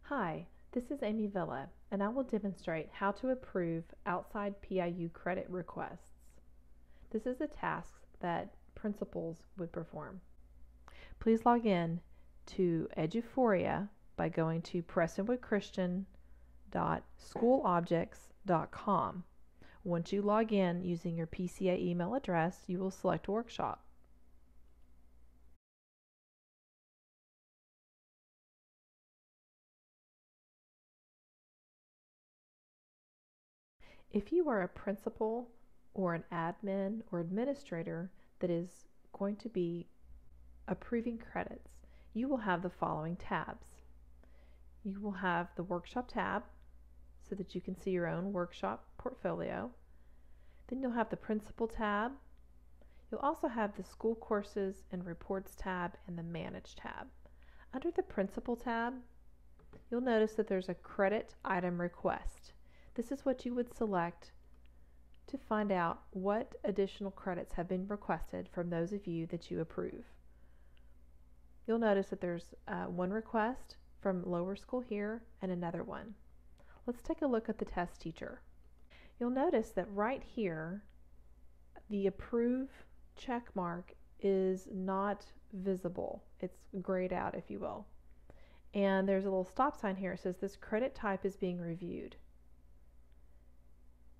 Hi, this is Amy Villa, and I will demonstrate how to approve outside PIU credit requests. This is a task that principals would perform. Please log in to Eduphoria by going to prestonwoodchristian.schoolobjects.com. Once you log in using your PCA email address, you will select Workshop. If you are a principal or an admin or administrator that is going to be approving credits, you will have the following tabs. You will have the Workshop tab so that you can see your own workshop portfolio. Then you'll have the Principal tab. You'll also have the School Courses and Reports tab and the Manage tab. Under the Principal tab, you'll notice that there's a Credit Item Request. This is what you would select to find out what additional credits have been requested from those of you that you approve. You'll notice that there's one request from lower school here and another one. Let's take a look at the test teacher. You'll notice that right here, the approve check mark is not visible. It's grayed out, if you will. And there's a little stop sign here. It says this credit type is being reviewed.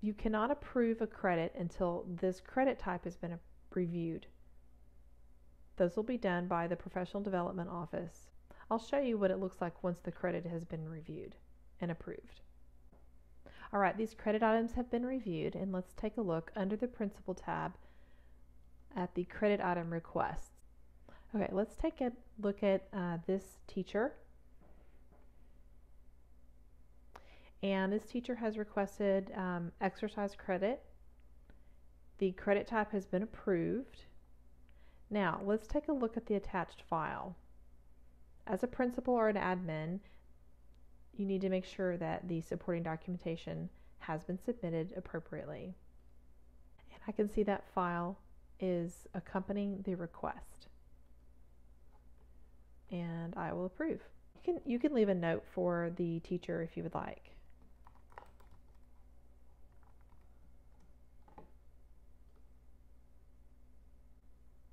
You cannot approve a credit until this credit type has been reviewed. Those will be done by the Professional Development Office. I'll show you what it looks like once the credit has been reviewed and approved. Alright, these credit items have been reviewed, and let's take a look under the Principal tab at the credit item requests. Okay, let's take a look at this teacher. And this teacher has requested exercise credit. The credit type has been approved. Now, let's take a look at the attached file. As a principal or an admin, you need to make sure that the supporting documentation has been submitted appropriately. And I can see that file is accompanying the request. And I will approve. You can leave a note for the teacher if you would like.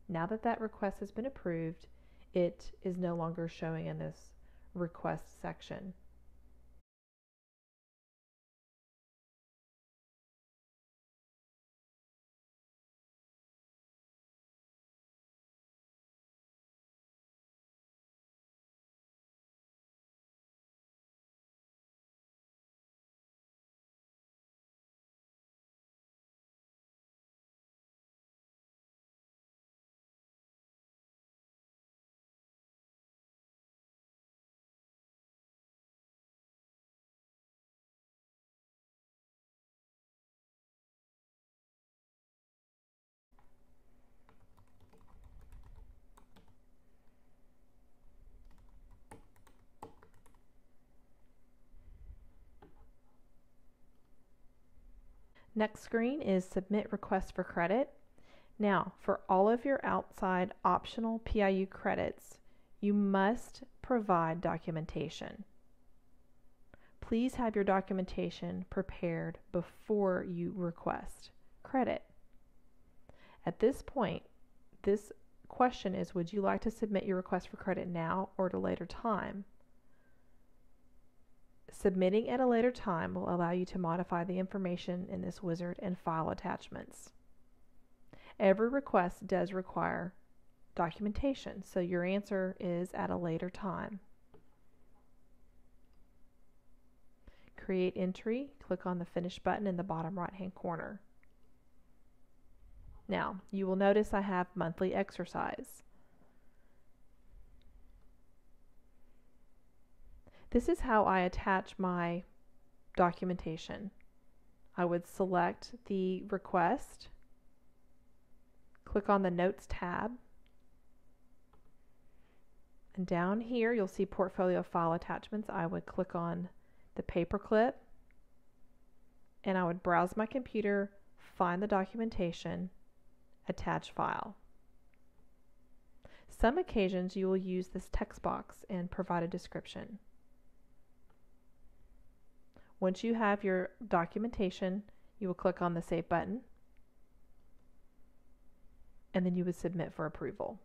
Now that that request has been approved, it is no longer showing in this request section. Next screen is Submit Request for Credit. Now, for all of your outside optional PIU credits, you must provide documentation. Please have your documentation prepared before you request credit. At this point, this question is, would you like to submit your request for credit now or at a later time? Submitting at a later time will allow you to modify the information in this wizard and file attachments. Every request does require documentation, so your answer is at a later time. Create entry, click on the Finish button in the bottom right-hand corner. Now, you will notice I have monthly exercise. This is how I attach my documentation. I would select the request, click on the Notes tab, and down here you'll see Portfolio File Attachments. I would click on the paperclip, and I would browse my computer, find the documentation, attach file. Some occasions you will use this text box and provide a description. Once you have your documentation, you will click on the Save button, and then you would submit for approval.